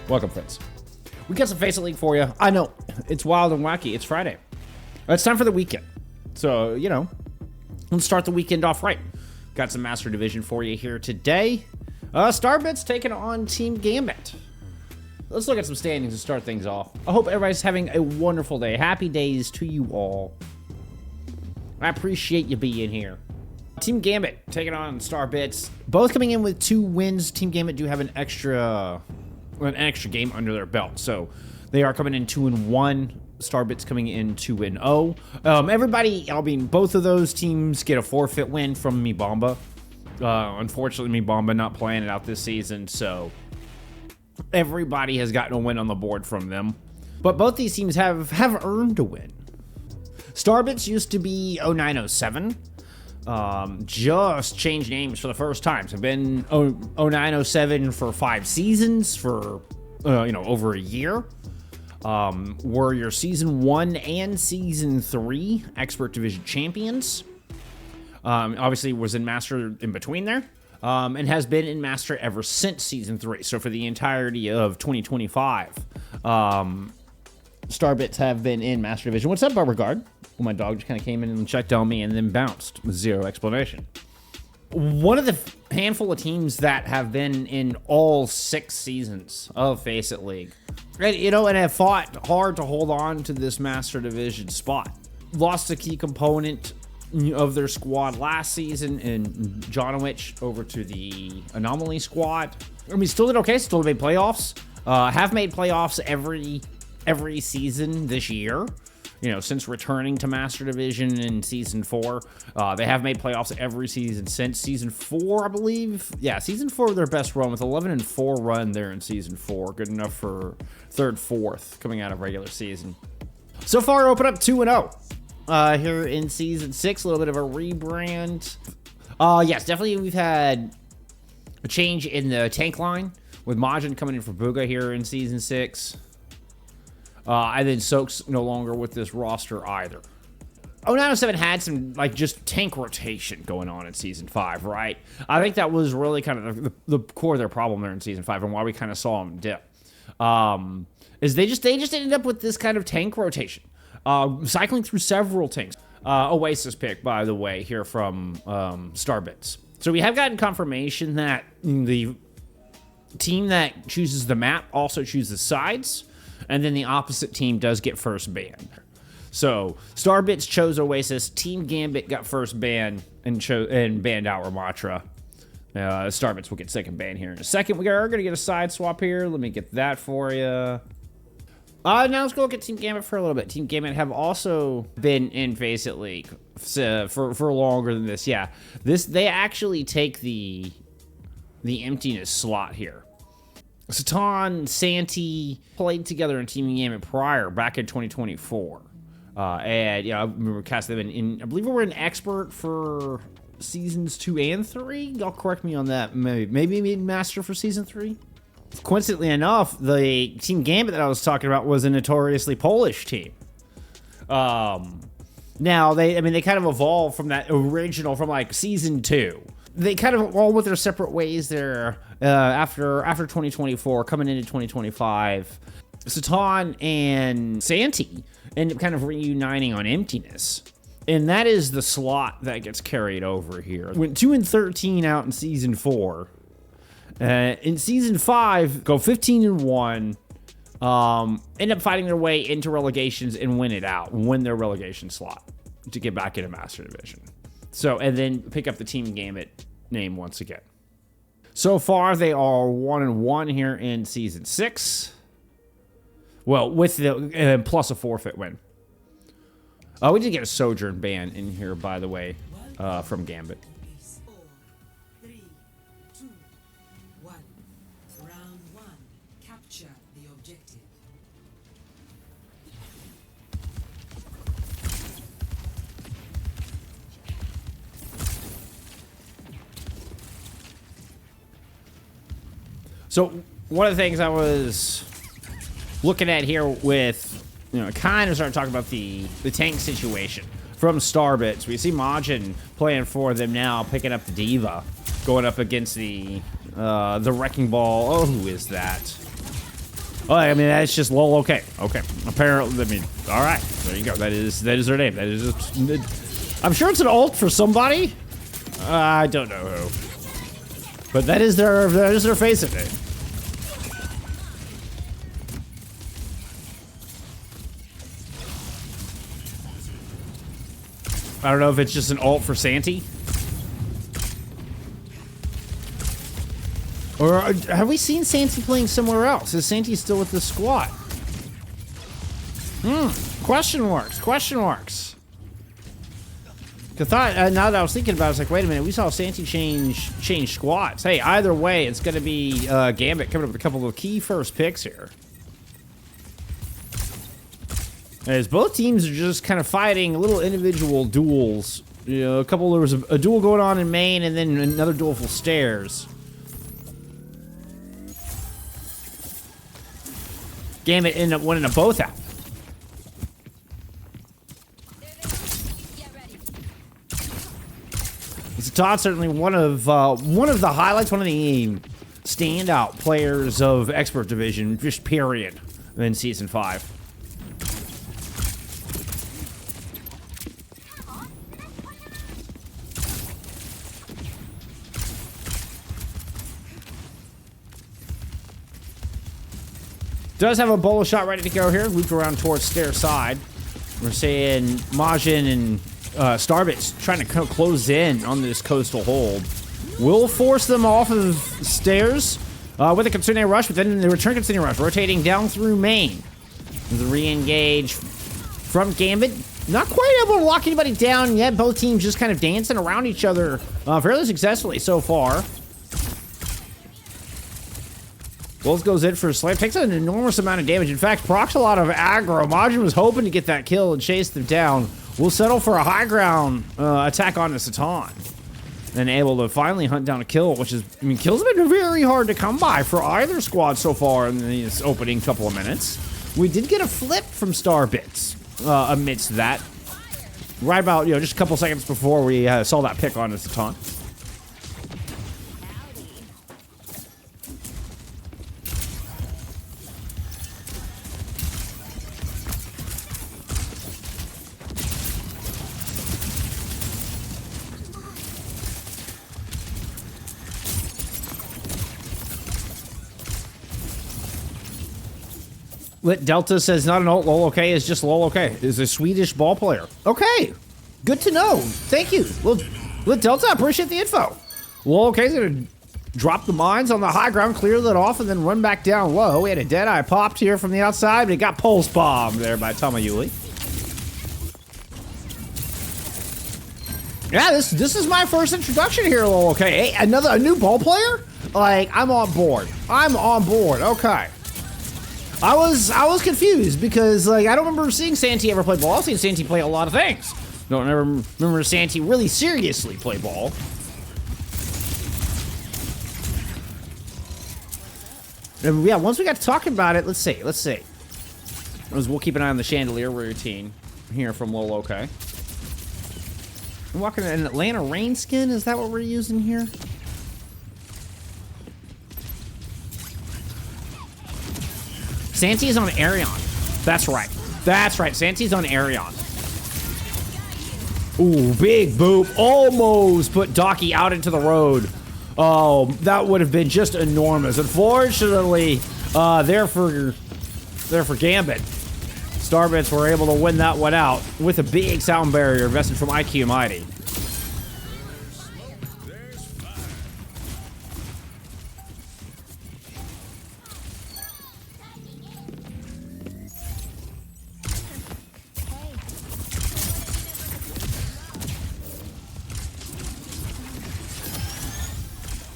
Welcome, friends. We got some FACEIT League for you. I know, it's wild and wacky. It's Friday. It's time for the weekend. So, you know, let's start the weekend off right. Got some Master Division for you here today. Starbit's taking on Team Gambit. Let's look at some standings and start things off. I hope everybody's having a wonderful day. Happy days to you all. I appreciate you being here. Team Gambit taking on Starbits. Both coming in with 2 wins. Team Gambit do have an extra game under their belt. So they are coming in 2-1. Starbits coming in 2-0. Everybody, I mean, both of those teams get a forfeit win from Me Bomba. Unfortunately, Me Bomba not playing it out this season, so everybody has gotten a win on the board from them. But both these teams have earned a win. Starbits used to be 0907. Just changed names for the first time. So been 0907 for 5 seasons, for over a year. Were your season 1 and season 3 expert division champions. Obviously was in master in between there. And has been in master ever since season 3. So for the entirety of 2025, Starbits have been in master division. What's up, Beauregard? Well, my dog just kind of came in and checked on me and then bounced with zero explanation. One of the handful of teams that have been in all 6 seasons of FACEIT League. And have fought hard to hold on to this Master Division spot. Lost a key component of their squad last season in Jonowich over to the Anomaly squad. I mean, still did okay, still made playoffs. Have made playoffs every season this year. Since returning to Master Division in Season 4. They have made playoffs every season since Season 4, I believe. Yeah, Season 4 their best run with 11-4 run there in Season 4. Good enough for 3rd, 4th coming out of regular season. So far, open up 2-0 here in Season 6. A little bit of a rebrand. Yes, definitely we've had a change in the tank line with Majin coming in for Booga here in Season 6. And then Soak's no longer with this roster either. 0907 had some, just tank rotation going on in Season 5, right? I think that was really kind of the core of their problem there in Season 5 and why we kind of saw them dip. Is they just ended up with this kind of tank rotation. Cycling through several tanks. Oasis pick, by the way, here from Starbits. So we have gotten confirmation that the team that chooses the map also chooses sides. And then the opposite team does get first ban. So Starbits chose Oasis. Team Gambit got first ban and banned out Ramatra. Starbits will get second ban here in a second. We are going to get a side swap here. Let me get that for you. Now let's go look at Team Gambit for a little bit. Team Gambit have also been in FACEIT League for longer than this. Yeah, they actually take the emptiness slot here. Satan, Santi played together in Team Gambit prior, back in 2024. And, I remember casting them in, I believe we were an expert for seasons 2 and 3. Y'all correct me on that. Maybe master for season 3. Coincidentally enough, the Team Gambit that I was talking about was a notoriously Polish team. Now, they kind of evolved from that original, from season 2. They kind of all went their separate ways there after 2024, coming into 2025. Satan and Santi end up kind of reuniting on Emptiness. And that is the slot that gets carried over here. Went 2-13 out in Season 4. In Season 5, go 15-1. End up fighting their way into relegations and win their relegation slot to get back into Master Division. So, and then pick up the Team Gambit name once again. So far, they are 1-1 here in Season 6. Well, with the plus a forfeit win. We did get a Sojourn ban in here, by the way, from Gambit. 4, 3, 2, 1. Round 1. Capture the objective. So one of the things I was looking at here with, kind of started talking about the tank situation from Starbits. We see Majin playing for them now, picking up the Diva, going up against the Wrecking Ball. Oh, who is that? Oh, I mean, that's just lol. Okay. Okay. Apparently, I mean, all right. There you go. That is their name. That is just, I'm sure it's an alt for somebody. I don't know who. But that is their FACEIT name. I don't know if it's just an alt for Santi. Or have we seen Santi playing somewhere else? Is Santi still with the squad? Question marks. Question marks. I thought, now that I was thinking about it, I was like, wait a minute, we saw Santi change squads. Hey, either way, it's going to be Gambit coming up with a couple of key first picks here. As both teams are just kind of fighting little individual duels. You know, there was a duel going on in main and then another duel for stairs. Gambit ended up winning them both out. So Todd's certainly one of the highlights, one of the standout players of Expert Division, just period, in Season 5. Does have a bolo shot ready to go here. Looped around towards stair side. We're seeing Majin and Starbits trying to close in on this coastal hold. Will force them off of stairs with a Kitsune Rush, but then the return Kitsune Rush, rotating down through main. The re-engage from Gambit. Not quite able to lock anybody down yet. Both teams just kind of dancing around each other fairly successfully so far. Wolf goes in for a slam, takes an enormous amount of damage. In fact, procs a lot of aggro. Majin was hoping to get that kill and chase them down. Will settle for a high ground attack on the Satan. And able to finally hunt down a kill, which is, I mean, kills have been very hard to come by for either squad so far in this opening couple of minutes. We did get a flip from Starbits amidst that. Right about, just a couple seconds before we saw that pick on the Satan. Lit Delta says not an alt, lol, okay, is just lol, okay. Is a Swedish ball player. Okay, good to know. Thank you. Lit Delta, appreciate the info. Lol, okay, is gonna drop the mines on the high ground, clear that off, and then run back down low. We had a dead eye popped here from the outside, but it got pulse bombed there by Tamayuli. Yeah, this is my first introduction here, lol, okay. Hey, a new ball player? Like, I'm on board. I'm on board, okay. I was confused because, like, I don't remember seeing Santi ever play ball. I've seen Santi play a lot of things. Don't ever remember Santi really seriously play ball. And yeah, once we got to talking about it, let's see. We'll keep an eye on the chandelier routine here from Lol, okay. I'm walking in an Atlanta rain skin. Is that what we're using here? Santi's on Arion. That's right. That's right. Santi's on Arion. Ooh, big boop. Almost put Docky out into the road. Oh, that would have been just enormous. Unfortunately, there for Gambit. Starbits were able to win that one out with a big sound barrier invested from IQ Mighty.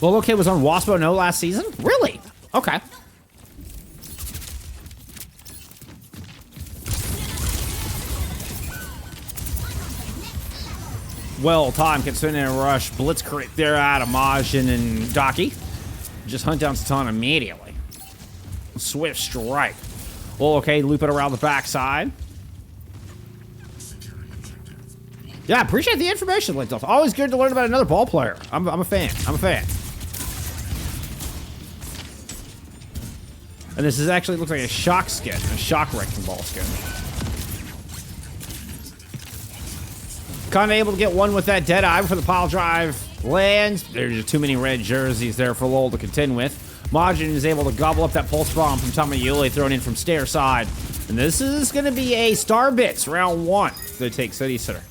Well, okay, was on Waspo No last season? Really? Okay. Well, time Kitsune Rush, Blitzkrieg there out of Majin and Daki. Just hunt down Satan immediately. Swift strike. Well, okay, loop it around the backside. Yeah, appreciate the information, Lintel. Always good to learn about another ball player. I'm a fan. I'm a fan. And this is actually looks like a shock skin, a shock wrecking ball skin. Conde able to get one with that dead eye for the pile drive. Lands. There's just too many red jerseys there for Lowell to contend with. Majin is able to gobble up that pulse bomb from Tamayuli, thrown in from stair side. And this is going to be a Starbits round 1. They take City Center.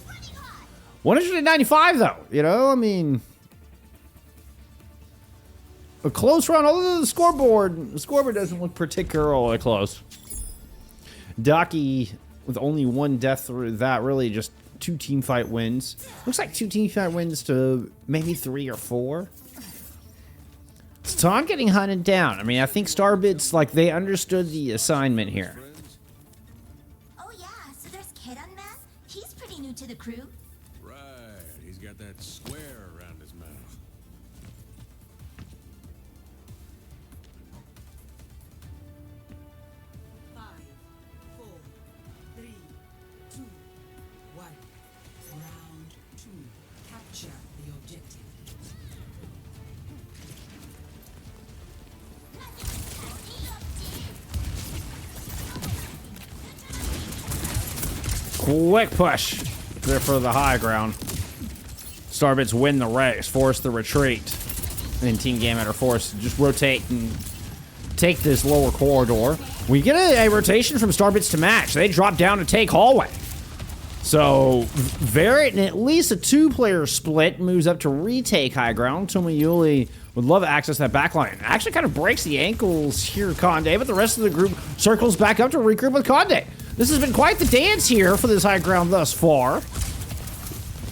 195 though, you know, I mean, a close round. Although the scoreboard doesn't look particularly close. Daki with only 1 death through that, really just 2 team fight wins. Looks like 2 team fight wins to maybe 3 or 4. Satan getting hunted down. I mean, I think Starbits, like, they understood the assignment here. Oh yeah, so there's Kid Unmasked? He's pretty new to the crew. Right, he's got that square around his mouth. Five, four, three, two, one. Round 2. Capture the objective. Quick push there for the high ground. Starbits win the race, force the retreat. And Team Gambit are forced to just rotate and take this lower corridor. We get a rotation from Starbits to match. They drop down to take hallway. So Verret and at least a 2-player split moves up to retake high ground. Tomoyuli would love to access that backline. Actually kind of breaks the ankles here, Conde, but the rest of the group circles back up to regroup with Conde. This has been quite the dance here for this high ground thus far.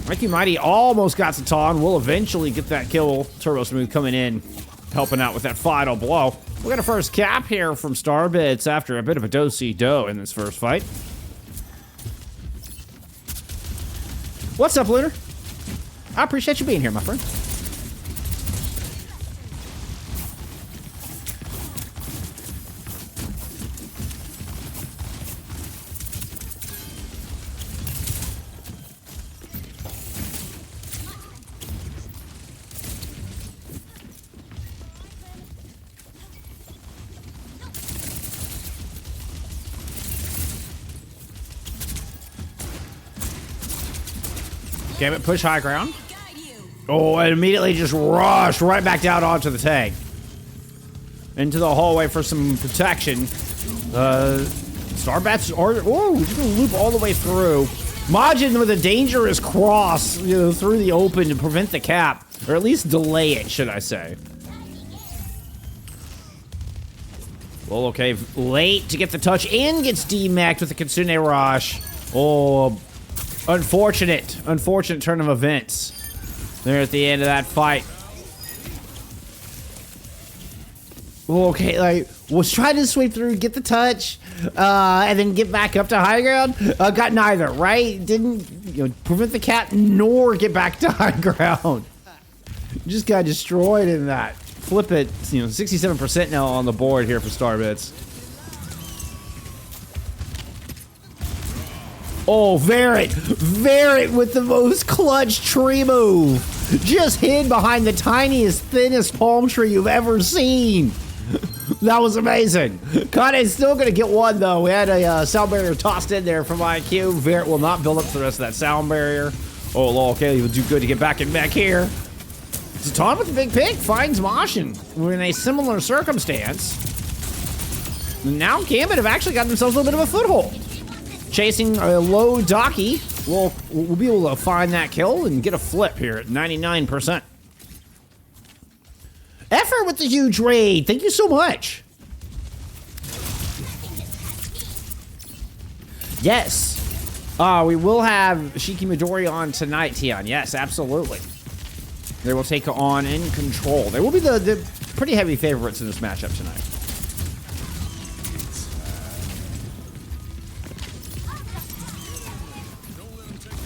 Mikey Mighty almost got Satan. Will eventually get that kill. Turbo Smooth coming in, helping out with that final blow. We got a first cap here from Starbits after a bit of a do-si-do in this first fight. What's up, Lunar? I appreciate you being here, my friend. Gambit push high ground. Oh, and immediately just rushed right back down onto the tank. Into the hallway for some protection. Starbats are, oh, just gonna loop all the way through. Majin with a dangerous cross, you know, through the open to prevent the cap. Or at least delay it, should I say. Well, okay, late to get the touch and gets demacked with the Kitsune Rush. Oh, unfortunate turn of events there at the end of that fight. Okay, like, was trying to sweep through, get the touch, and then get back up to high ground. Got neither, right? Didn't, you know, prevent the cap nor get back to high ground. Just got destroyed in that. Flip it, you know, 67% now on the board here for Starbits. Oh, Verret with the most clutch tree move. Just hid behind the tiniest, thinnest palm tree you've ever seen. That was amazing. Kane's still going to get one, though. We had a sound barrier tossed in there from IQ. Verret will not build up to the rest of that sound barrier. Oh, okay, he'll do good to get back here. Satan with the big pick finds Majin. We're in a similar circumstance. Now Gambit have actually got themselves a little bit of a foothold. Chasing a low Daki, we'll be able to find that kill and get a flip here at 99%. Effort with the huge raid. Thank you so much. Yes. We will have Shiki Midori on tonight, Tian. Yes, absolutely. They will take on In Control. They will be the pretty heavy favorites in this matchup tonight.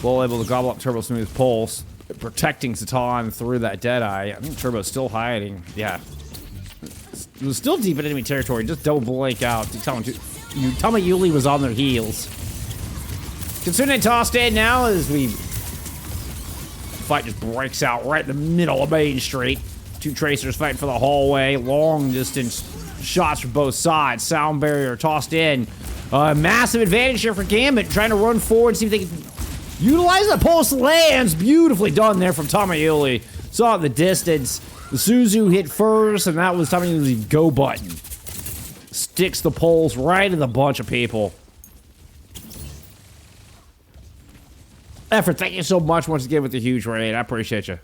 Well able to gobble up Turbo Smooth Pulse, protecting Satan through that Deadeye. I think Turbo's still hiding. Yeah. It was still deep in enemy territory. Just double blank out. Tamayuli was on their heels. Kitsune tossed in now as the fight just breaks out right in the middle of Main Street. 2 Tracers fighting for the hallway. Long distance shots from both sides. Sound barrier tossed in. Massive advantage here for Gambit, trying to run forward, see if they can utilize the pulse. Lands. Beautifully done there from Tamayuli. Saw it in the distance. The Suzu hit first, and that was Tamayuli's go button. Sticks the pulse right in the bunch of people. Effort, thank you so much once again with the huge raid. I appreciate you.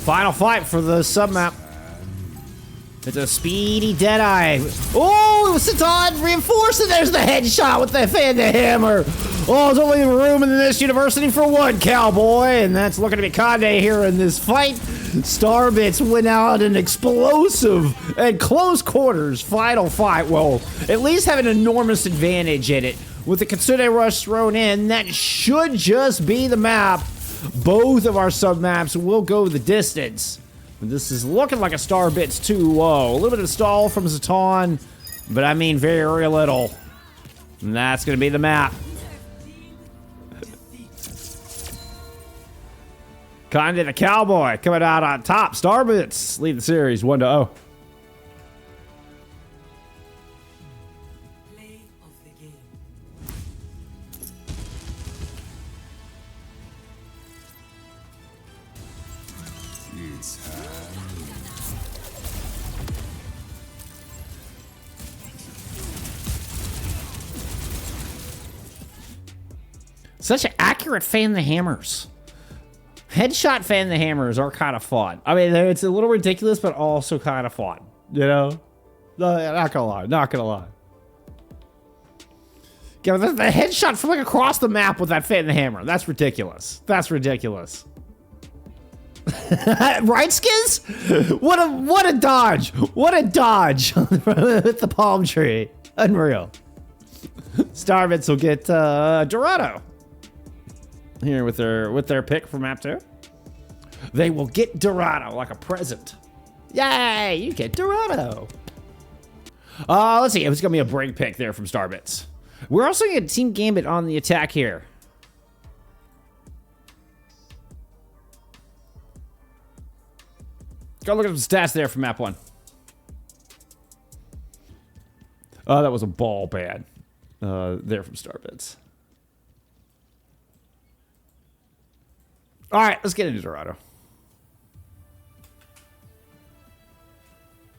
Final fight for the submap. It's a speedy Deadeye. Oh, Satan reinforced, and there's the headshot with the fan to hammer. Oh, there's only room in this university for one cowboy, and that's looking to be Kande here in this fight. Starbits went out an explosive and close quarters final fight. Well, at least have an enormous advantage in it. With the Kitsune Rush thrown in, that should just be the map. Both of our sub-maps will go the distance. This is looking like a Starbits too low. A little bit of stall from Zatan, but I mean very little. And that's going to be the map. Kinda the Cowboy coming out on top. Starbits lead the series 1-0. Play of the game. Such an accurate fan the hammers. Headshot fan the hammers are kind of fun. I mean, it's a little ridiculous, but also kind of fun. You know? No, not gonna lie. Not gonna lie. Yeah, the headshot from like across the map with that fan the hammer. That's ridiculous. That's ridiculous. Right, Skiz? What a dodge. What a dodge with the palm tree. Unreal. Starbits will get Dorado here with their pick for map 2. They will get Dorado like a present. Yay, you get Dorado. Let's see, it's gonna be a break pick there from Starbits. We're also gonna get Team Gambit on the attack here. Go look at some stats there from map 1. Oh, that was a ball ban there from Starbits. All right, let's get into Dorado.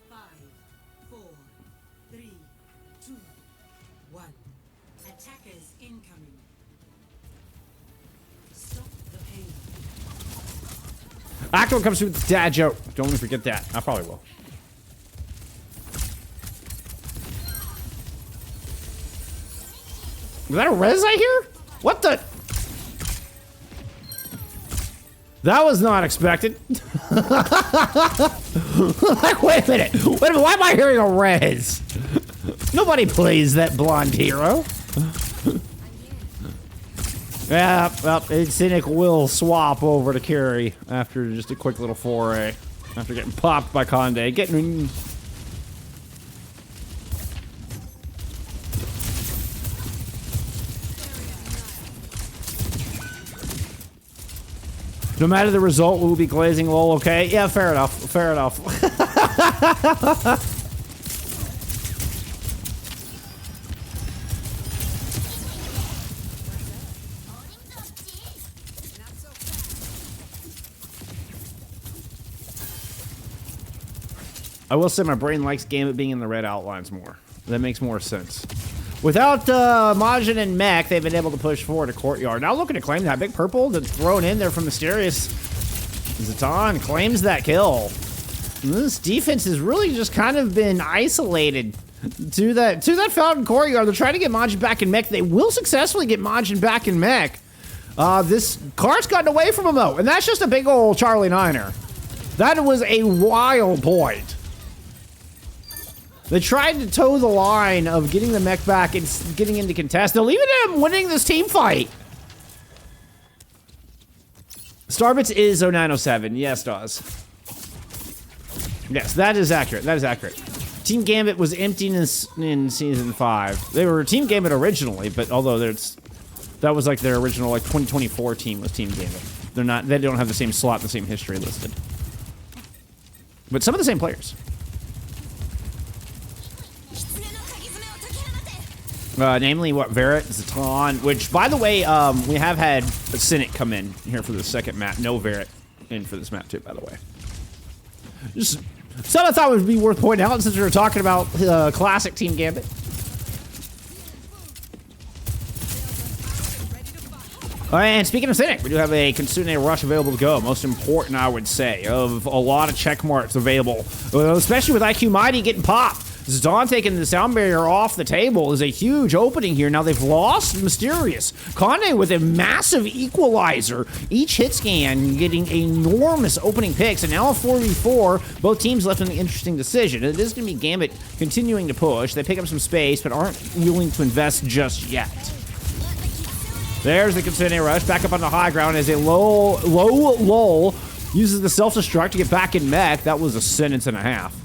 5, 4, 3, 2, 1. Attackers incoming. Stop the pain. Akko comes through with the dad joke. Don't let me forget that. I probably will. Was that a res I hear? What the? That was not expected. Like, wait a minute. Why am I hearing a res? Nobody plays that blonde hero. Yeah, well, Cynic will swap over to carry after just a quick little foray. After getting popped by Conde. Getting... No matter the result, we'll be glazing lol, okay? Yeah, fair enough. Fair enough. I will say my brain likes Gambit being in the red outlines more. That makes more sense. Without Majin and Mech, they've been able to push forward a courtyard. Now looking to claim that big purple that's thrown in there from Mysterious. Zatan claims that kill. And this defense has really just kind of been isolated to that fountain courtyard. They're trying to get Majin back in Mech. They will successfully get Majin back in Mech. This car's gotten away from him though, and that's just a big old Charlie Niner. That was a wild point. They tried to toe the line of getting the mech back and getting into contest. They'll even end up winning this team fight. Starbits is 0907. Yes, Dawes. Yes, that is accurate. That is accurate. Team Gambit was empty in season 5. They were Team Gambit originally, but although that was like their original like 2024 team was Team Gambit. They're not. They don't have the same slot, the same history listed. But some of the same players. Namely, what, Verret, Zaton, which, by the way, we have had a Cynic come in here for the second map. No Verret in for this map, too, by the way. Just something I thought would be worth pointing out since we were talking about classic Team Gambit. And speaking of Cynic, we do have a Kitsune Rush available to go. Most important, I would say, of a lot of check marks available, especially with IQ Mighty getting popped. Zidane taking the sound barrier off the table is a huge opening here. Now they've lost Mysterious. Conde with a massive equalizer. Each hit scan getting enormous opening picks. And now a 4v4. Both teams left in the interesting decision. It is going to be Gambit continuing to push. They pick up some space, but aren't willing to invest just yet. There's the Kitsune Rush. Back up on the high ground as a low lull. Uses the self-destruct to get back in mech. That was a sentence and a half.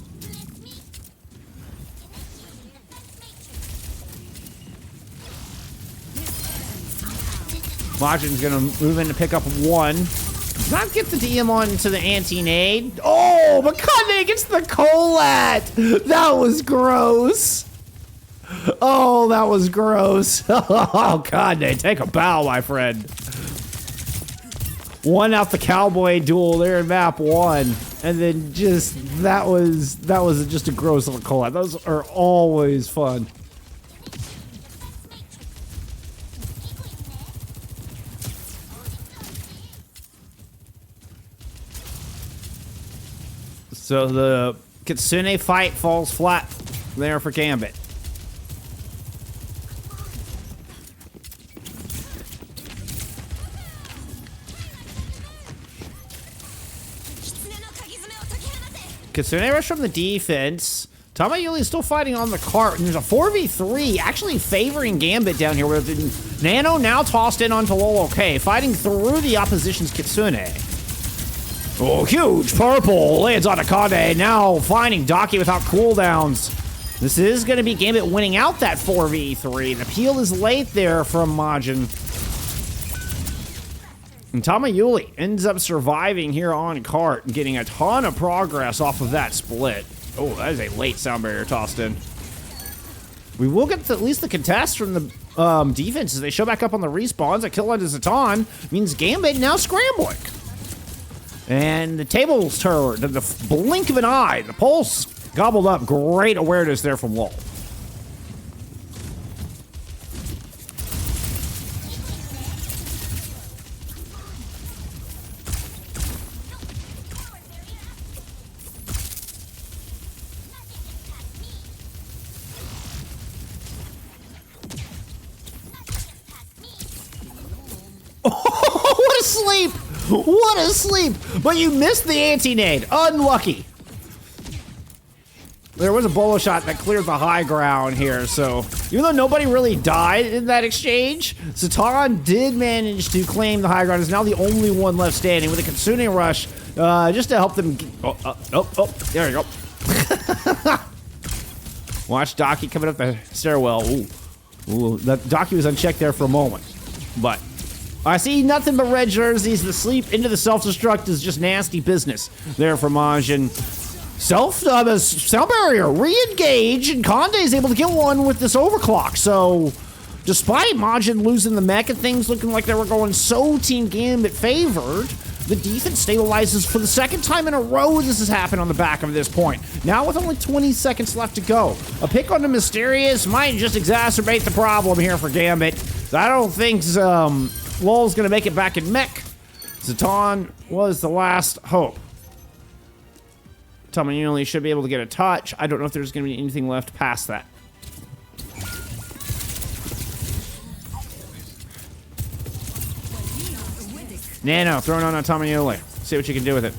Majin's gonna move in to pick up one. Does not get the DM onto the anti-nade. Oh, but Conde gets the Colat! That was gross. Oh, that was gross. Oh, Conde, take a bow, my friend. One out the cowboy duel there in map 1. And then just, that was just a gross little Colat. Those are always fun. So the Kitsune fight falls flat there for Gambit. Kitsune rush from the defense. Tamayuli is still fighting on the cart, and there's a 4v3 actually favoring Gambit down here with Nano now tossed in onto Lolo K, fighting through the opposition's Kitsune. Oh, huge purple lands on Akane, now finding Daki without cooldowns. This is going to be Gambit winning out that 4v3. The peel is late there from Majin. And Tamayuli ends up surviving here on cart and getting a ton of progress off of that split. Oh, that is a late sound barrier tossed in. We will get at least the contest from the defense as they show back up on the respawns. A kill onto Zaton means Gambit now scrambling. And the table's turned in the blink of an eye. The pulse gobbled up. Great awareness there from Lol. What a sleep! What a sleep! But you missed the anti-nade. Unlucky. There was a bolo shot that cleared the high ground here, so even though nobody really died in that exchange, Zaton did manage to claim the high ground. Is now the only one left standing with a Kitsune Rush, just to help them. There you go. Watch Daki coming up the stairwell. Ooh, that Daki was unchecked there for a moment, but. I see nothing but red jerseys. The sleep into the self-destruct is just nasty business there for Majin. Sound barrier re-engage, and Conde is able to get one with this overclock. So, despite Majin losing the mech and things looking like they were going so Team Gambit favored, the defense stabilizes for the second time in a row. This has happened on the back of this point. Now with only 20 seconds left to go. A pick on the Mysterious might just exacerbate the problem here for Gambit. I don't think Lol's gonna make it back in mech. Zaton was the last hope. Tamayuli should be able to get a touch. I don't know if there's gonna be anything left past that. Nano, throwing on Tamayuli. See what you can do with it.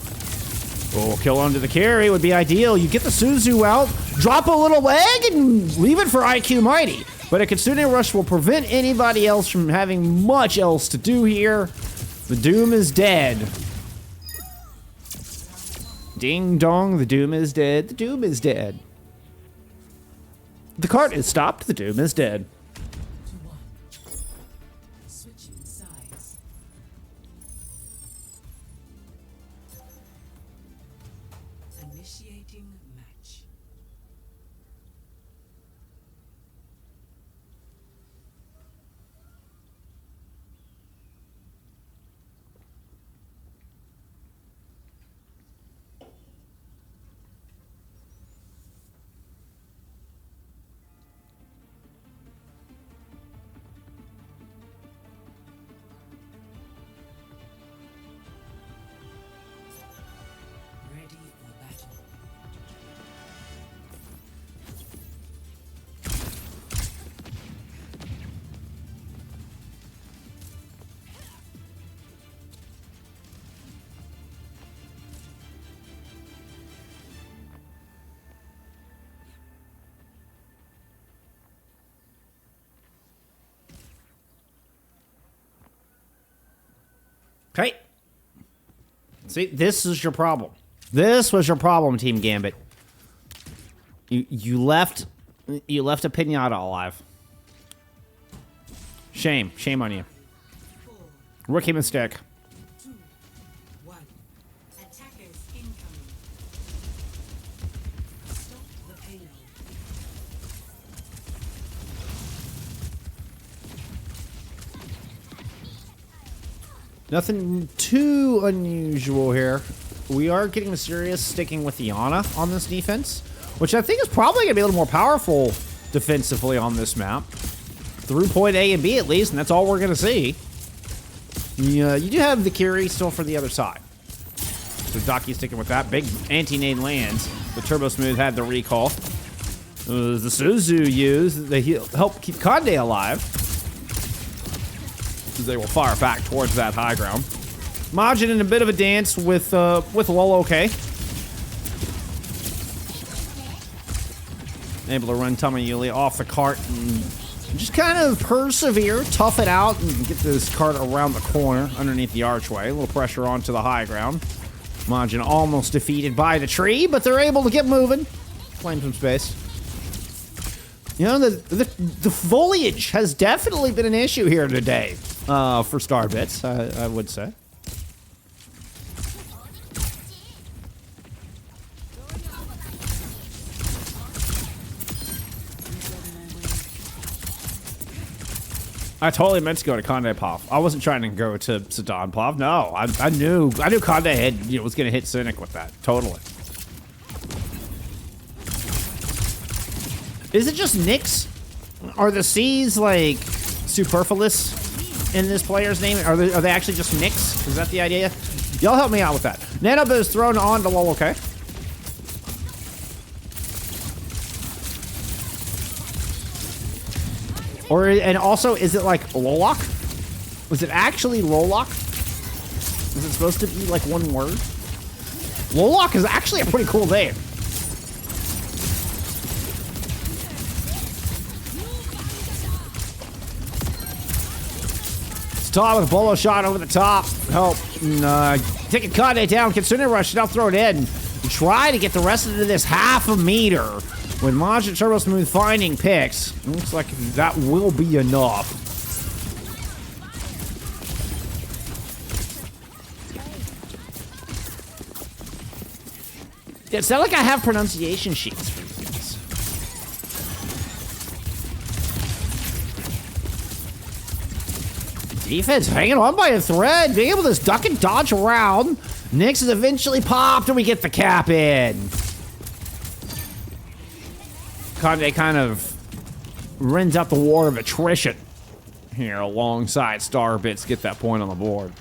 Oh, kill onto the carry would be ideal. You get the Suzu out, drop a little leg, and leave it for IQ Mighty. But a Kitsune Rush will prevent anybody else from having much else to do here. The Doom is dead. Ding dong, the Doom is dead. The Doom is dead. The cart is stopped. The Doom is dead. Switching sides. Initiating match. Ready for battle. Okay. See, this is your problem. This was your problem, Team Gambit. You left a pinata alive. Shame on you. 4, Rookie mistake. 2, 1. Attackers incoming. Stop the payload. Nothing too unusual here. We are getting serious sticking with the Ana on this defense, which I think is probably going to be a little more powerful defensively on this map. Through point A and B at least, and that's all we're going to see. Yeah, you do have the Kiri still for the other side. So Daki sticking with that. Big anti-nade lands. The Turbo Smooth had the recall. The Suzu used. They help keep Conde alive. They will fire back towards that high ground. Majin in a bit of a dance with Lolo K. Able to run Tamayuli off the cart and just kind of persevere, tough it out, and get this cart around the corner underneath the archway. A little pressure onto the high ground. Majin almost defeated by the tree, but they're able to get moving. Claim some space. You know, the foliage has definitely been an issue here today for Starbits, I would say. I totally meant to go to Conde Pov. I wasn't trying to go to Sedan Pov. No, I knew Conde had, was going to hit Cynic with that. Totally. Is it just Nyx? Are the C's like superfluous in this player's name? Are they actually just Nyx? Is that the idea? Y'all help me out with that. Nanobit is thrown on to Lol, okay? And also, is it like Lolok? Was it actually Lolok? Is it supposed to be like one word? Lolok is actually a pretty cool name. Todd with a bolo shot over the top. Help. Taking Conde down. Kitsune Rush. Now throw it in. Try to get the rest of this half a meter. With Majin Turbo Smooth finding picks, looks like that will be enough. Yeah, it's not like I have pronunciation sheets for these. Defense hanging on by a thread, being able to duck and dodge around. Nyx is eventually popped, and we get the cap in. Conde kind of rends out the war of attrition here alongside Starbits. Get that point on the board.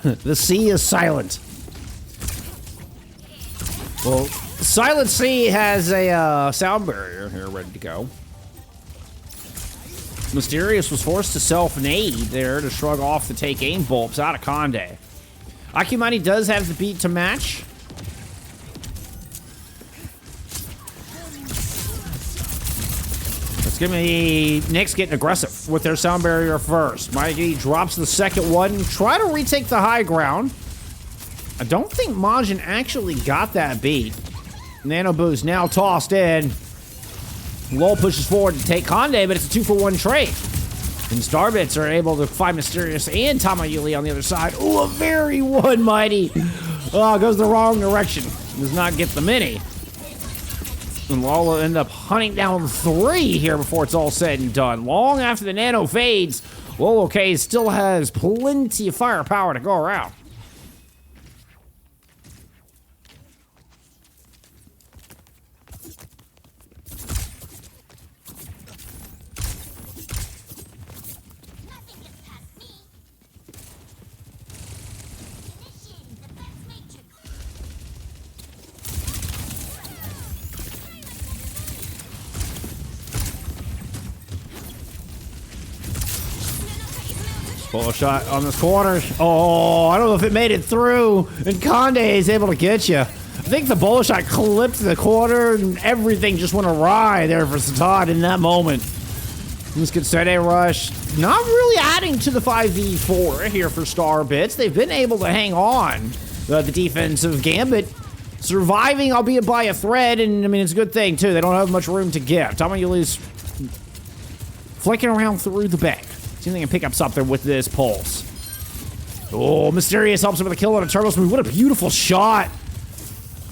The sea is silent. Well, Silent Sea has a sound barrier here ready to go. Mysterious was forced to self-nade there to shrug off the take aim bulbs out of Conde. Akumani does have the beat to match. It's gonna be Nyx getting aggressive with their sound barrier first. Mikey drops the second one, try to retake the high ground. I don't think Majin actually got that beat. Nano Boo's now tossed in. Lol pushes forward to take Conde, but it's a 2-for-1 trade. And Starbits are able to find Mysterious and Tamayuli on the other side. Ooh, a very one mighty. Oh, goes the wrong direction. Does not get the mini. And Lol will end up hunting down 3 here before it's all said and done. Long after the Nano fades, Lol OK still has plenty of firepower to go around. Nothing gets past me. Initiating defense matrix. Bullet shot on this corner. Oh, I don't know if it made it through. And Conde is able to get you. I think the bullet shot clipped the corner and everything just went awry there for Satad in that moment. This Kitsune rush not really adding to the 5v4 here for Starbits. They've been able to hang on. The defensive Gambit surviving, albeit by a thread, and I mean, it's a good thing too. They don't have much room to give. Tamayuli's flicking around through the back. See if they can pick up something with this pulse. Oh, Mysterious helps him with a kill on a turbo smooth. What a beautiful shot.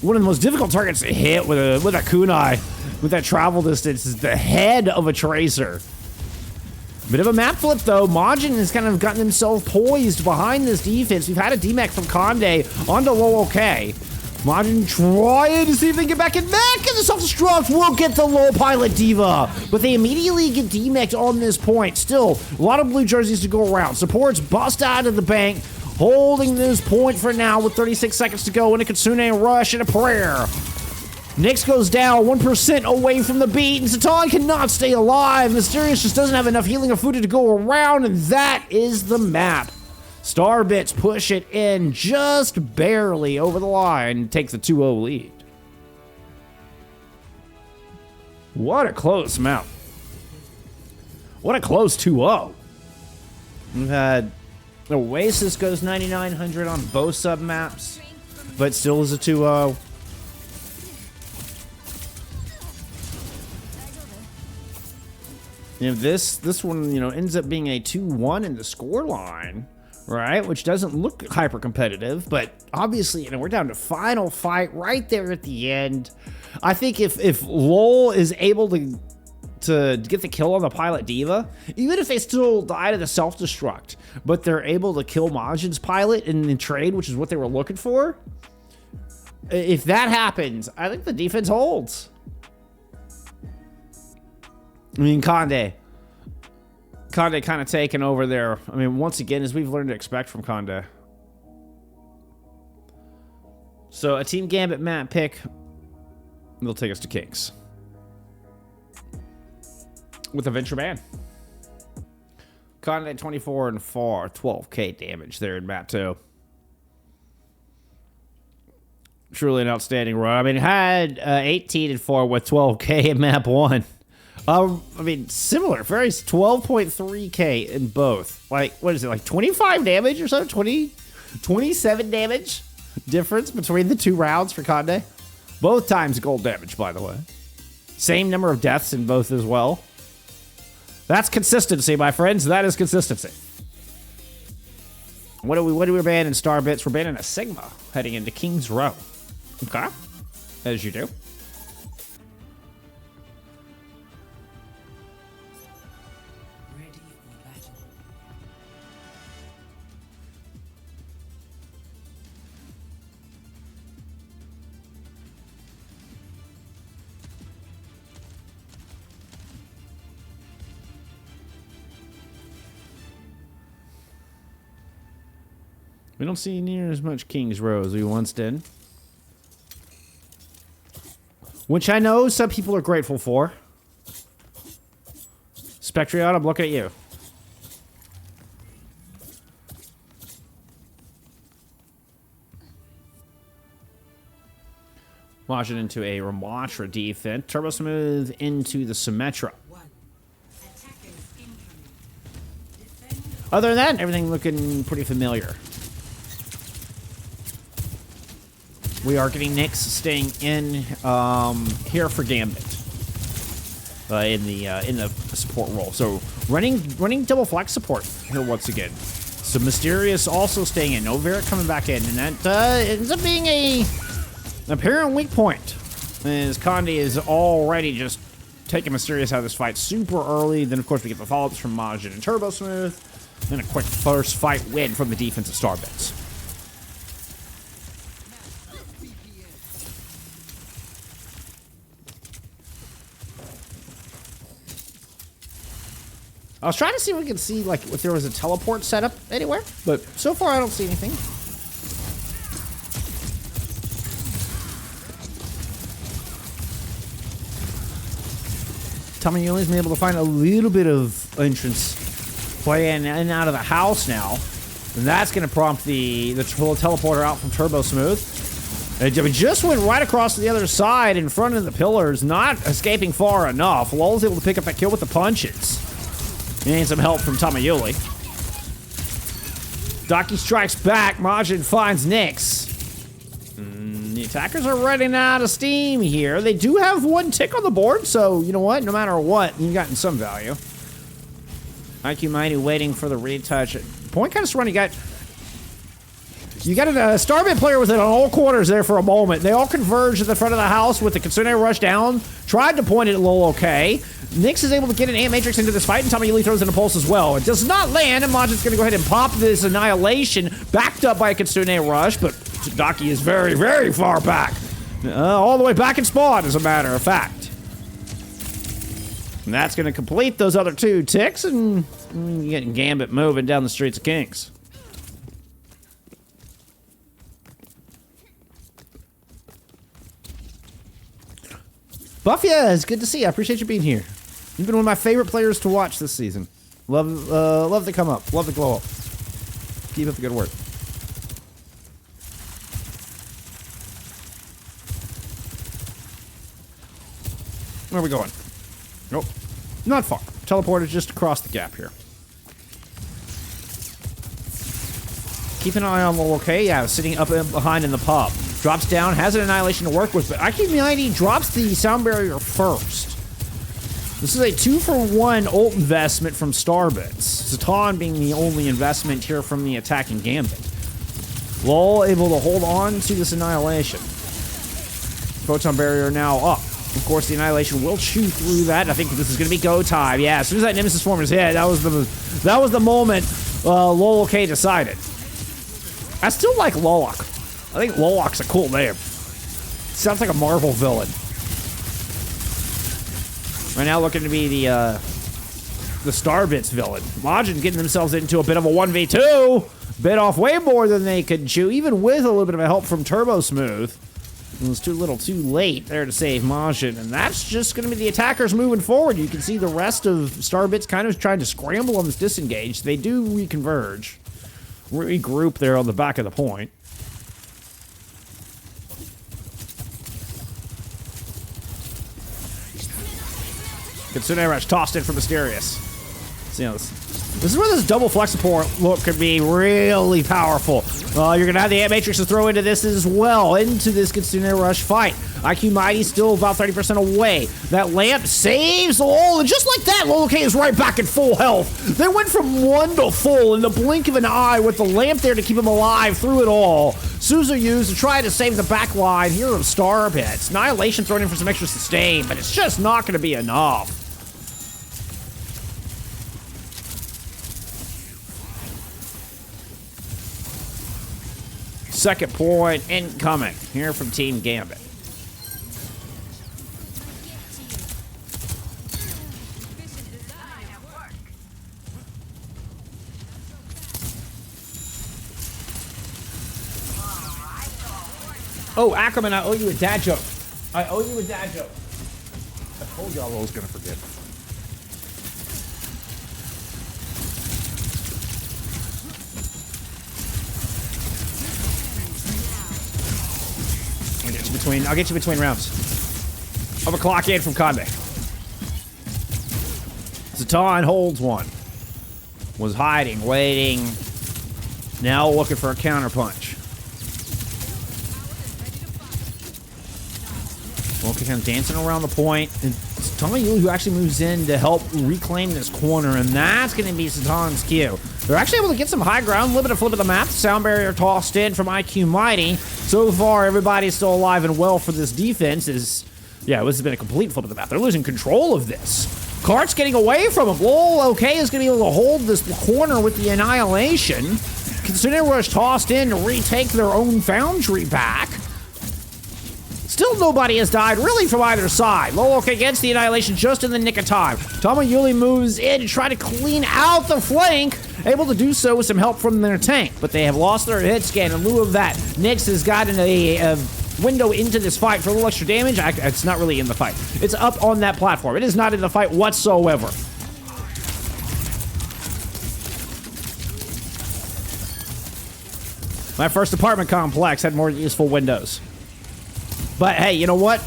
One of the most difficult targets to hit with a kunai. With that travel distance is the head of a Tracer. Bit of a map flip though. Majin has kind of gotten himself poised behind this defense. We've had a DMAC from Conde onto Lol OK. Majin trying to see if they can get back in back, and the self-destruct will get the Lol Pilot Diva. But they immediately get DMAC'd on this point. Still, a lot of blue jerseys to go around. Supports bust out of the bank, holding this point for now with 36 seconds to go in a Kitsune rush and a prayer. Nyx goes down 1% away from the beat, and Satan cannot stay alive. Mysterious just doesn't have enough healing or food to go around, and that is the map. Starbits push it in just barely over the line and take the 2-0 lead. What a close map. What a close 2-0. We've had Oasis goes 9,900 on both sub-maps, but still is a 2-0. You know, this one, ends up being a 2-1 in the score line. Right, which doesn't look hyper competitive, but obviously, we're down to final fight right there at the end. I think if Lol is able to get the kill on the Pilot Diva, even if they still die to the self-destruct, but they're able to kill Majin's pilot in the trade, which is what they were looking for. If that happens, I think the defense holds. I mean, Conde kind of taking over there. I mean, once again, as we've learned to expect from Conde. So a Team Gambit map pick. They'll take us to Kings. With a Venture Ban. Conde 24 and 4, 12k damage there in map 2. Truly an outstanding run. I mean, it had 18 and 4 with 12k in map 1. I mean, similar. Very 12.3k in both. Like, what is it? Like 25 damage or so? 27 damage difference between the 2 rounds for Conde. Both times gold damage, by the way. Same number of deaths in both as well. That's consistency, my friends. That is consistency. What do we ban in Starbits? We're banning a Sigma heading into King's Row. Okay. As you do. Ready for battle. We don't see near as much King's Row as we once did. Which I know some people are grateful for. Spectrion, I'm looking at you. Launch it into a Ramatra defense. Turbo Smooth into the Symmetra. Other than that, everything looking pretty familiar. We are getting Nyx staying in here for Gambit in the support role. So running double flex support here once again. So Mysterious also staying in. No Varric coming back in, and that ends up being an apparent weak point. As Conde is already just taking Mysterious out of this fight super early. Then of course we get the follow-ups from Majin and Turbo Smooth. Then a quick first fight win from the defensive Starbits. I was trying to see if we could see, like, if there was a teleport setup anywhere, but so far I don't see anything. Tamayuli's been able to find a little bit of entrance play in and out of the house now. And that's going to prompt the teleporter out from Turbo Smooth. It just went right across to the other side in front of the pillars, not escaping far enough. Lol's able to pick up that kill with the punches. He needs some help from Tamayuli. Daki strikes back. Majin finds Nyx. The attackers are running out of steam here. They do have one tick on the board, so you know what? No matter what, you've gotten some value. IQ Mighty waiting for the retouch. Point kind of surrounding. You got a Starbit player with it on all corners there for a moment. They all converge at the front of the house with the Kitsune rush down. Tried to point it a little okay. Nyx is able to get an Ant Matrix into this fight, and Tamayuli throws in a pulse as well. It does not land, and Majin's going to go ahead and pop this Annihilation, backed up by a Kitsune rush, but Daki is very, very far back. All the way back in spawn, as a matter of fact. And that's going to complete those other two ticks, and getting Gambit moving down the streets of Kings. Buffia, it's good to see you. I appreciate you being here. You've been one of my favorite players to watch this season. Love to come up. Love to glow up. Keep up the good work. Where are we going? Nope. Not far. Teleport is just across the gap here. Keep an eye on Lol, okay? Yeah, sitting up behind in the pub. Drops down, has an Annihilation to work with, but IQ Mighty drops the Sound Barrier first. This is a 2-for-1 ult investment from Starbits. Zatan being the only investment here from the attacking Gambit. Lol able to hold on to this Annihilation. Photon Barrier now up. Of course, the Annihilation will chew through that. I think this is going to be go time. Yeah, as soon as that Nemesis form is hit, that was the moment Lol okay decided. I still like Lolok. I think Lolok's a cool name. Sounds like a Marvel villain. Right now looking to be the Starbits villain. Majin getting themselves into a bit of a 1v2. Bit off way more than they could chew, even with a little bit of help from Turbo Smooth. It was too little too late there to save Majin, and that's just going to be the attackers moving forward. You can see the rest of Starbits kind of trying to scramble on this disengage. They do reconverge. Regroup there on the back of the point. Kitsune Rush tossed in for Mysterious. See how this is where this double flex support look could be really powerful. You're going to have the Ant Matrix to throw into this as well, into this Kitsune Rush fight. IQ Mighty still about 30% away. That lamp saves Lol, and just like that, Lol K is right back at full health. They went from 1 to full in the blink of an eye with the lamp there to keep him alive through it all. Suzu used to try to save the back line here of Starbits. Annihilation thrown in for some extra sustain, but it's just not going to be enough. Second point incoming here from Team Gambit. Oh, Ackerman, I owe you a dad joke. I owe you a dad joke. I told y'all I was gonna forget. I'll get you between rounds. Of a clock in from Conde. Zatan holds one. Was hiding, waiting. Now looking for a counterpunch. Loki kind of dancing around the point. And Zatan, who actually moves in to help reclaim this corner, and that's going to be Zatan's cue. They're actually able to get some high ground, limited flip of the map. Sound barrier tossed in from IQ Mighty. So far, everybody's still alive and well for this defense. Yeah, this has been a complete flip of the map. They're losing control of this. Cart's getting away from him. Lol, okay, is going to be able to hold this corner with the annihilation. Considering Rush tossed in to retake their own foundry back. Still nobody has died, really, from either side. Lolok gets the annihilation just in the nick of time. Tamayuli moves in to try to clean out the flank, able to do so with some help from their tank, but they have lost their hit scan. In lieu of that, Nyx has gotten a window into this fight for a little extra damage. It's not really in the fight. It's up on that platform. It is not in the fight whatsoever. My first apartment complex had more useful windows. But hey, you know what?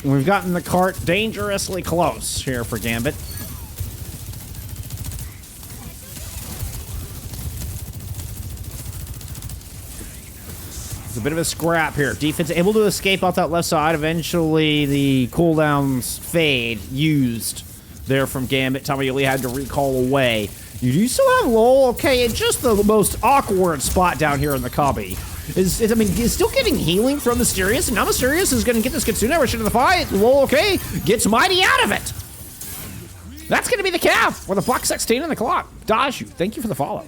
We've gotten the cart dangerously close here for Gambit. It's a bit of a scrap here. Defense able to escape out that left side. Eventually, the cooldowns fade used there from Gambit. Tamayuli had to recall away. You do still have Lol, okay, in just the most awkward spot down here in the cubby. Is still getting healing from Mysterious, and now Mysterious is going to get this Kitsune rush into the fight. Lol, okay, gets Mighty out of it. That's going to be the cap with a buck 16 on the clock. Daju, thank you for the follow.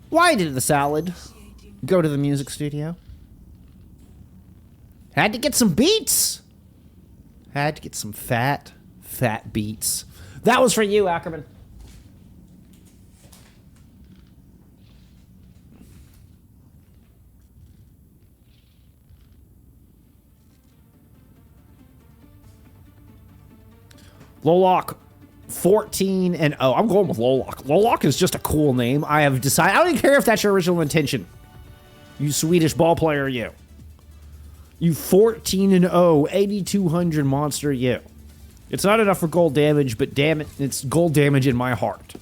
Why did the salad go to the music studio? Had to get some beats. Had to get some fat beats. That was for you, Ackerman. Lolok, 14-0. I'm going with Lolok. Lolok is just a cool name. I have decided. I don't even care if that's your original intention. You Swedish ball player, you. You 14-0, 8,200 monster, you. It's not enough for gold damage, but damn it, it's gold damage in my heart.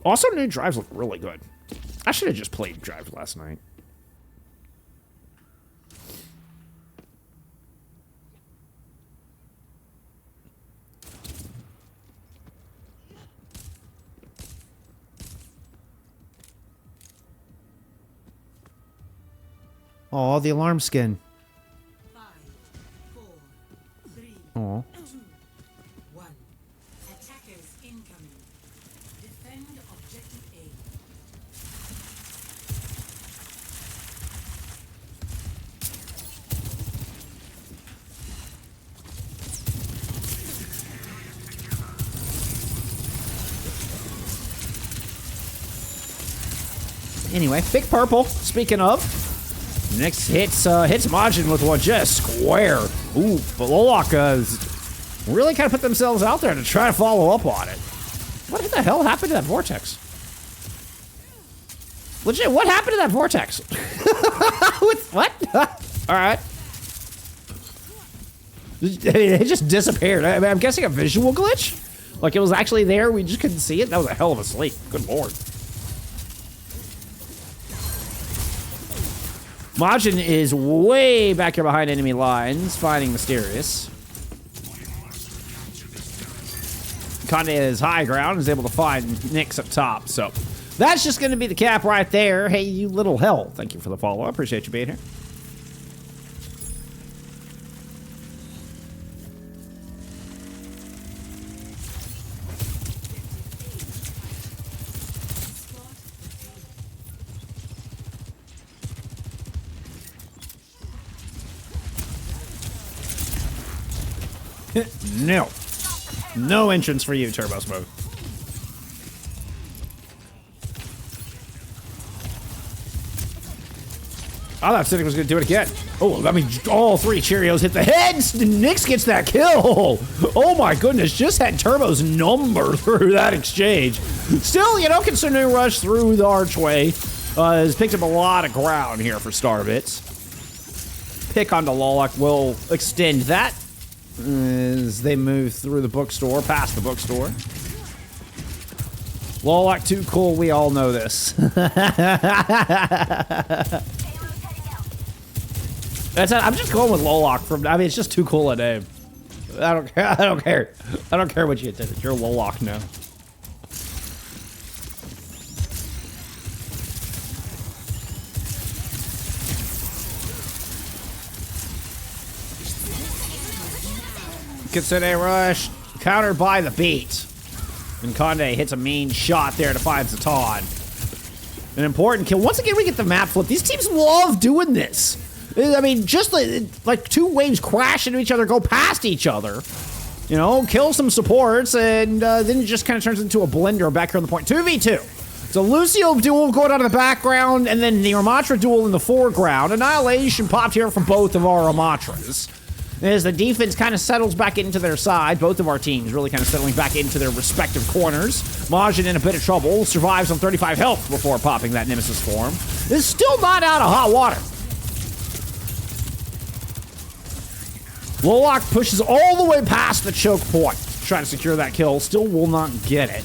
Also, new drives look really good. I should have just played drives last night. Oh, the alarm skin. 5, 4, 3, Oh. 2, 1. Attackers incoming. Defend objective A. Anyway, big purple. Speaking of, next hits Majin with one just square. Ooh, but Lolok really kind of put themselves out there to try to follow up on it. What the hell happened to that vortex? Legit, what happened to that vortex? What? All right. It just disappeared. I'm guessing a visual glitch? Like it was actually there, we just couldn't see it? That was a hell of a sleep. Good lord. Majin is way back here behind enemy lines, finding Mysterious. Conde is high ground, is able to find Nyx up top, so that's just going to be the cap right there. Hey, you little hell. Thank you for the follow. I appreciate you being here. No. No entrance for you, Turbo Smoke. I thought Cynic was going to do it again. Oh, I mean, all three Cheerios hit the head. Nyx gets that kill. Oh my goodness, just had Turbo's number through that exchange. Still, you know, considering rush through the archway has picked up a lot of ground here for Starbits. Pick onto Lolak will extend that as they move through the bookstore, past the bookstore. Lolak too cool, we all know this. I'm just going with Lolak from. I mean, it's just too cool a name. I don't care. I don't care. I don't care what you did. You're Lolak now. Kitsune rush, countered by the beat. And Conde hits a mean shot there to find Zatan. An important kill. Once again, we get the map flip. These teams love doing this. I mean, just like two waves crash into each other, go past each other. You know, kill some supports, and then it just kind of turns into a blender back here on the point. 2v2. So Lucio duel going on in the background, and then the Ramatra duel in the foreground. Annihilation popped here from both of our Ramatras. As the defense kind of settles back into their side, both of our teams really kind of settling back into their respective corners. Majin in a bit of trouble, survives on 35 health before popping that Nemesis form. Is still not out of hot water. Lolak pushes all the way past the choke point. Trying to secure that kill, still will not get it.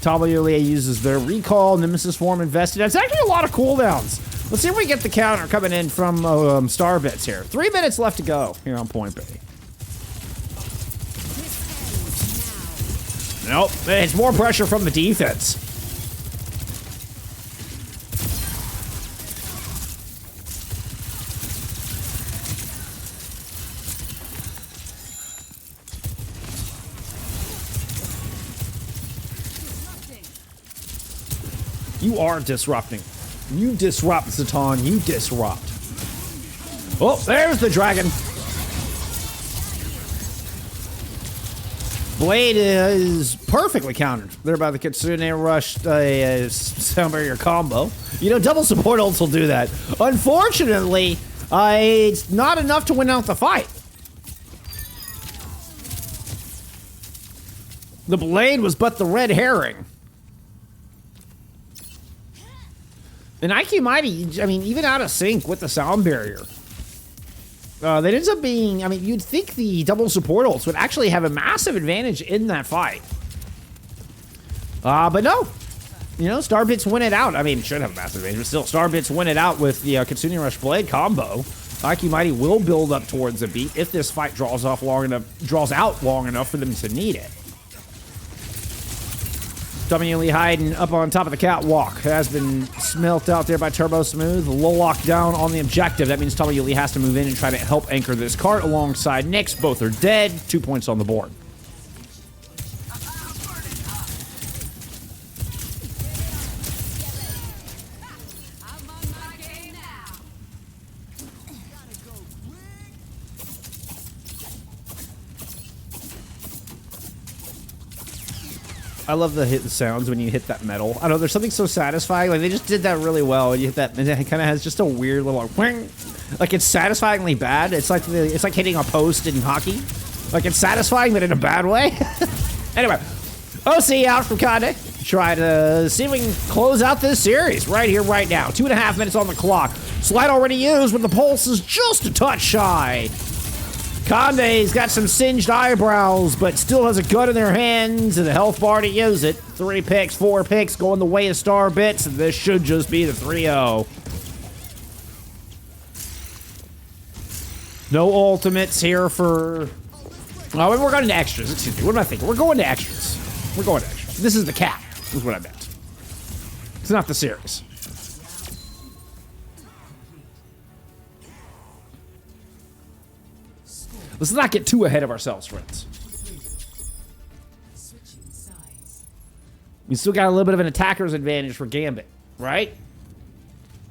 Tabayulia uses their recall, Nemesis form invested. It's actually a lot of cooldowns. Let's see if we get the counter coming in from Starbits here. 3 minutes left to go here on Point B. Nope, it's more pressure from the defense. You are disrupting. You disrupt, Zatan. You disrupt. Oh, there's the dragon. Blade is perfectly countered there by the Kitsune rush sound barrier combo. You know, double support ults will do that. Unfortunately, it's not enough to win out the fight. The blade was but the red herring. And IQ Mighty, I mean, even out of sync with the sound barrier. That ends up being, I mean, you'd think the double support ults would actually have a massive advantage in that fight. But no. You know, Starbits win it out. I mean, it should have a massive advantage, but still, Starbits win it out with the Kitsune Rush Blade combo. IQ Mighty will build up towards the beat if this fight draws out long enough for them to need it. Lee hiding up on top of the catwalk has been smelt out there by Turbo Smooth. Lolak down on the objective. That means Lee has to move in and try to help anchor this cart alongside Nyx. Both are dead. 2 points on the board. I love the hit sounds when you hit that metal. I don't know, there's something so satisfying. Like, they just did that really well. And you hit that, and it kind of has just a weird little whing. Like, it's satisfyingly bad. It's like hitting a post in hockey. Like, it's satisfying, but in a bad way. Anyway, OC out from Kade. Try to see if we can close out this series right here, right now. 2.5 minutes on the clock. Slide already used, but the pulse is just a touch shy. Conde's got some singed eyebrows, but still has a gun in their hands and a health bar to use it. 3 picks, 4 picks, going the way of Starbits, and this should just be the 3-0. No ultimates here for... Oh, we're going to extras. Excuse me. What am I thinking? We're going to extras. We're going to extras. This is the cap, is what I meant. It's not the series. Let's not get too ahead of ourselves, friends. We still got a little bit of an attacker's advantage for Gambit, right?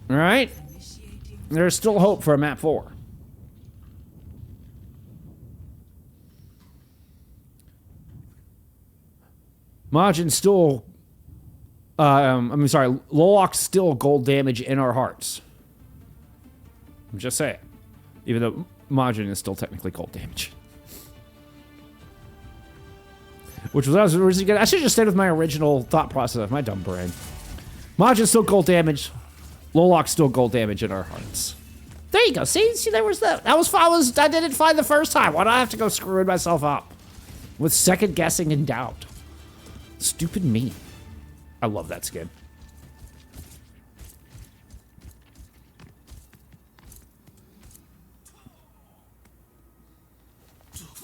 All right? There's still hope for a map 4. Majin still... I'm sorry, Lolok's still gold damage in our hearts. I'm just saying. Even though Majin is still technically gold damage. Which was, I should have just stayed with my original thought process of my dumb brain. Majin's still gold damage. Lolok's still gold damage in our hearts. There you go. See, there was that. I did it fine the first time. Why do I have to go screwing myself up with second guessing and doubt? Stupid me. I love that skin.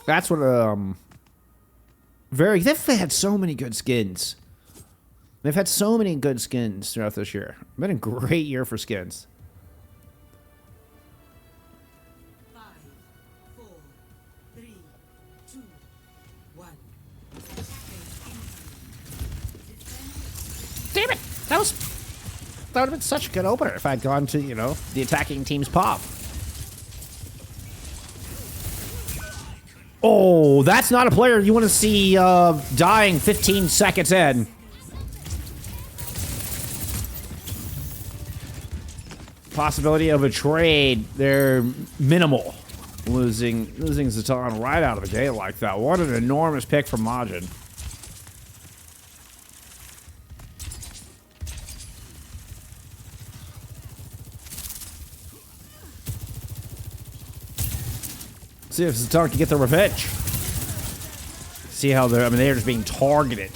That's what they've had so many good skins. They've had so many good skins throughout this year. Been a great year for skins. 5, 4, 3, 2, 1. Damn it! That would have been such a good opener if I'd gone to, the attacking team's pop. Oh, that's not a player you want to see dying 15 seconds in. Possibility of a trade. They're minimal. Losing Zatan right out of the gate like that. What an enormous pick from Majin. See if Zatan can get their revenge. See how they're just being targeted.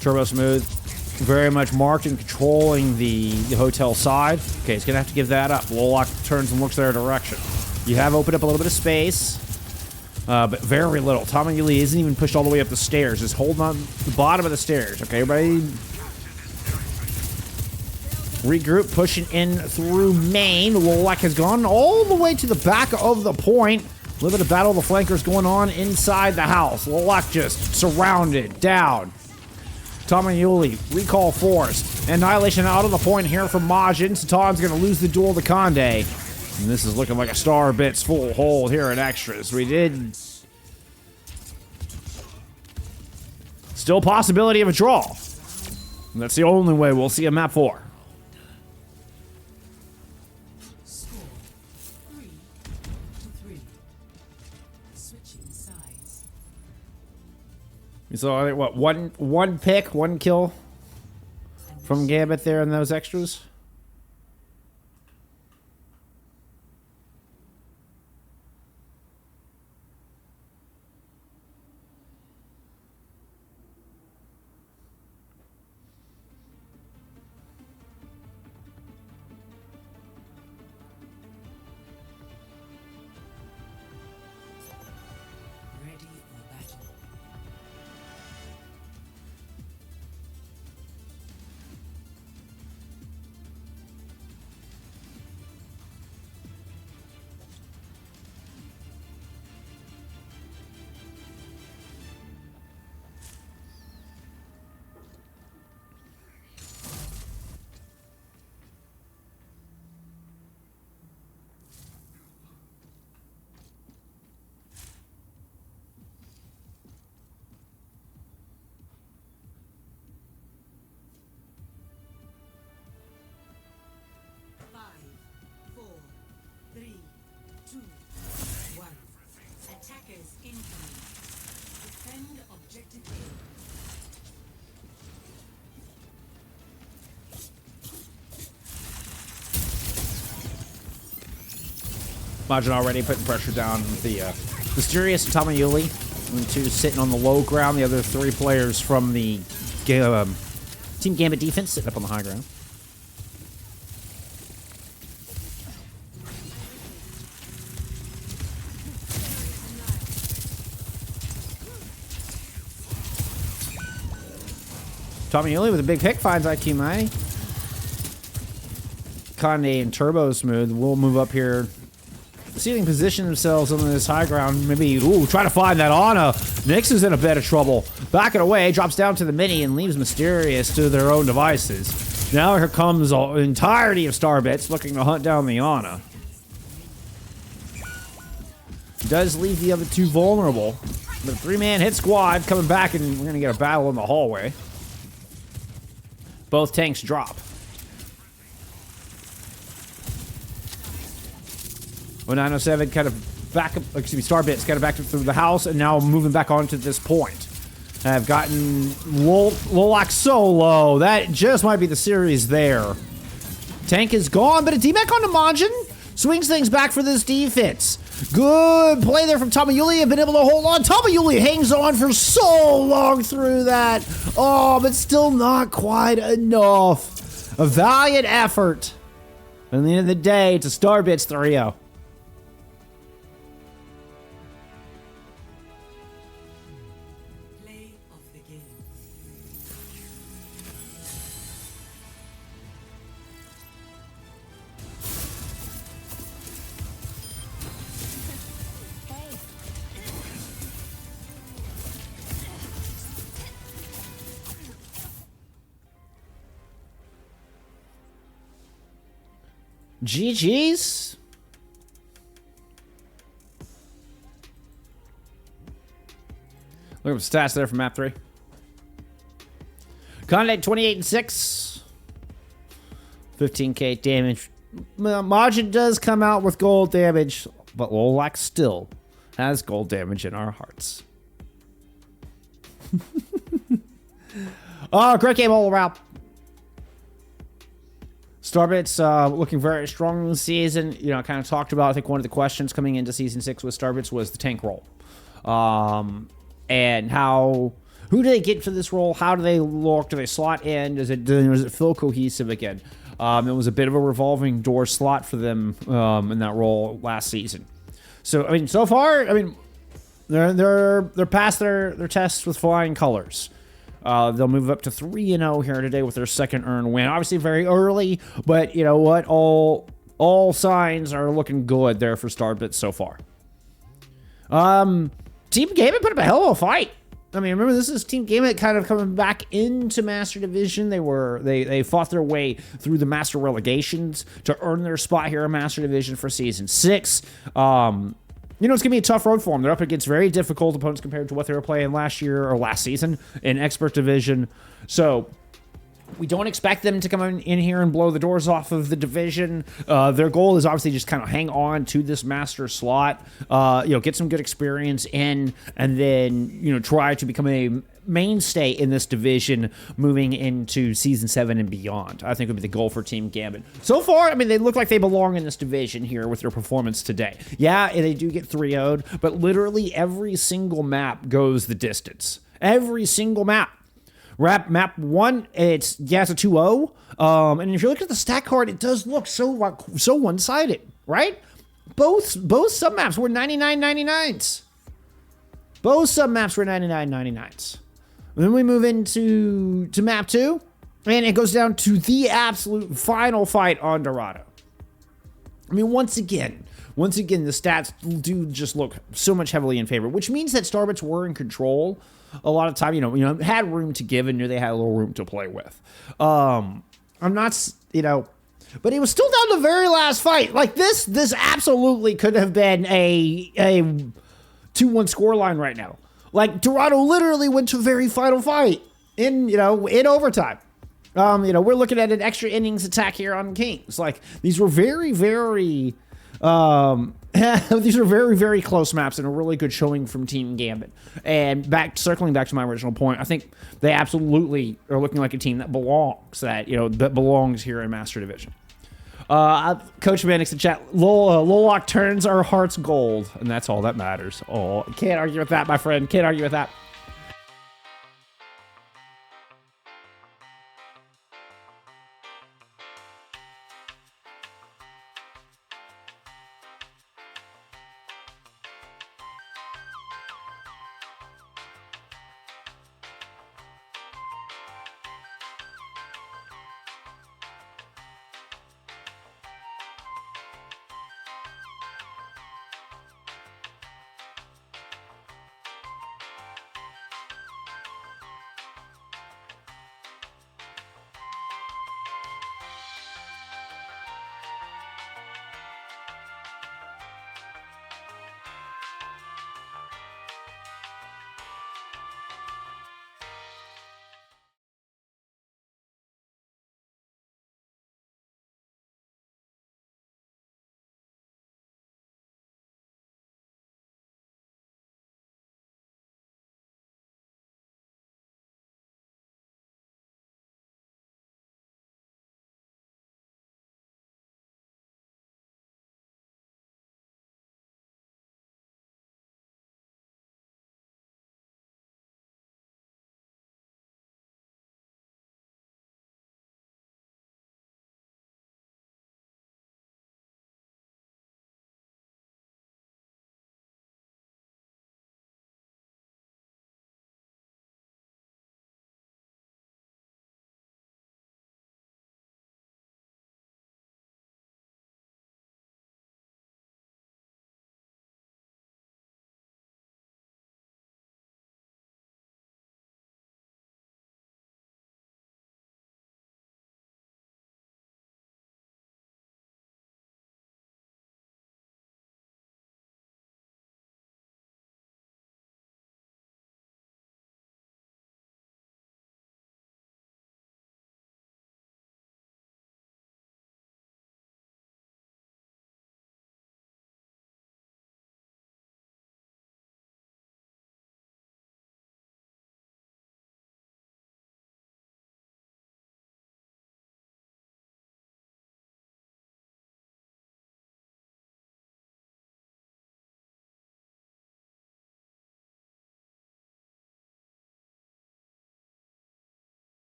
Turbo Smooth, very much marked and controlling the hotel side. Okay, he's gonna have to give that up. Lolok turns and looks their direction. You have opened up a little bit of space, but very little. Tommy Lee isn't even pushed all the way up the stairs. Just holding on the bottom of the stairs. Okay, everybody regroup, pushing in through main. Lolok has gone all the way to the back of the point. A little bit of battle of the flankers going on inside the house. Lolok just surrounded, down. Tamayuli, recall forced. Annihilation out of the point here from Majin. Satan's going to lose the duel to Conde. And this is looking like a Star Bits full hold here in extras. We did... Still possibility of a draw. And that's the only way we'll see a map 4. Score 3-3. Switching sides. So I think what, one pick, one kill from Gambit there in those extras? Ready for battle. Attackers incoming. Defend objective A. Majin already putting pressure down with the Mysterious and Tamayuli. Two sitting on the low ground. The other 3 players from the Team Gambit defense sitting up on the high ground. Tamayuli with a big pick finds IQ Conde and Turbo Smooth will move up here. Seating position themselves on this high ground. Maybe, try to find that Ana. Nyx is in a bit of trouble. Backing away, drops down to the mini and leaves Mysterious to their own devices. Now here comes the entirety of Starbits looking to hunt down the Ana. Does leave the other 2 vulnerable. But a 3-man hit squad coming back, and we're going to get a battle in the hallway. Both tanks drop. 0907 kind of back up, excuse me, Starbit's kind of back up through the house, and now moving back onto this point. I've gotten Lolak so low. That just might be the series there. Tank is gone, but a D-Mac onto Majin swings things back for this defense. Good play there from Tamayuli. Been able to hold on. Tamayuli hangs on for so long through that. Oh, but still not quite enough. A valiant effort. At the end of the day, it's a Starbits 3-0. Play of the game. GG's. Look at the stats there from map 3. Contact 28 and 6. 15k damage. Majin does come out with gold damage, but Lolak still has gold damage in our hearts. Oh, great game all around. Starbits looking very strong this season. You know, I kind of talked about, I think one of the questions coming into Season 6 with Starbits was the tank role. And who do they get for this role? How do they look? Do they slot in? Does it feel cohesive again? It was a bit of a revolving door slot for them in that role last season. So, I mean, so far, I mean, they're past their tests with flying colors. They'll move up to 3-0 here today with their second earned win. Obviously very early, but you know what? All signs are looking good there for Starbits so far. Team Gambit put up a hell of a fight. I mean, remember, this is Team Gambit kind of coming back into Master Division. They fought their way through the Master Relegations to earn their spot here in Master Division for Season 6. You know, it's going to be a tough road for them. They're up against very difficult opponents compared to what they were playing last year or last season in Expert Division. So we don't expect them to come in here and blow the doors off of the division. Their goal is obviously just kind of hang on to this master slot, you know, get some good experience in, and then, you know, try to become a mainstay in this division moving into Season 7 and beyond. I think would be the goal for Team Gambit. So far, I mean, they look like they belong in this division here with their performance today. Yeah, they do get 3-0'd, but literally every single map goes the distance. Every single map. Map 1, it's a 2-0. And if you look at the stat card, it does look so one-sided, right? Both submaps were 99-99s. Both submaps were 99-99s. Then we move into map 2, and it goes down to the absolute final fight on Dorado. I mean, once again, the stats do just look so much heavily in favor, which means that Starbits were in control a lot of time. You know, had room to give and knew they had a little room to play with. I'm not, you know, but it was still down to the very last fight. Like this absolutely could have been a 2-1 scoreline right now. Like Dorado literally went to a very final fight in overtime. You know, we're looking at an extra innings attack here on Kings. Like these were very, very these are very, very close maps and a really good showing from Team Gambit. And circling back to my original point, I think they absolutely are looking like a team that belongs here in Master Division. Coach Mannix in chat, Lolak turns our hearts gold, and that's all that matters. Oh, can't argue with that, my friend. Can't argue with that.